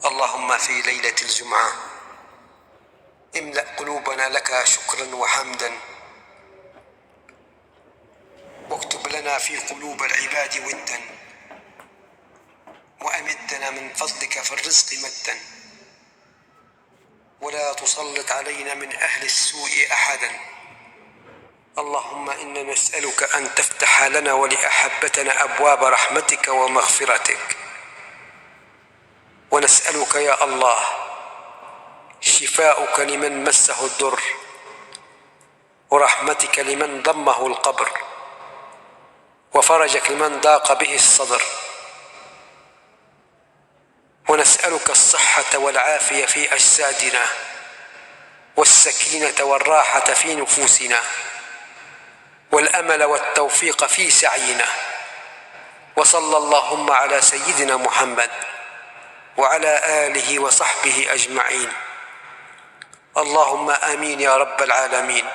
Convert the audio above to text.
اللهم في ليلة الجمعة املأ قلوبنا لك شكرا وحمدا، واكتب لنا في قلوب العباد ودا، وأمدنا من فضلك في الرزق مدا، ولا تسلط علينا من أهل السوء أحدا. اللهم إنا نسألك أن تفتح لنا ولأحبتنا أبواب رحمتك ومغفرتك، ونسألك يا الله شفاؤك لمن مسه الضر، ورحمتك لمن ضمه القبر، وفرجك لمن ضاق به الصدر، ونسألك الصحة والعافية في أجسادنا، والسكينة والراحة في نفوسنا، والأمل والتوفيق في سعينا. وصلى اللهم على سيدنا محمد وعلى آله وصحبه أجمعين. اللهم آمين يا رب العالمين.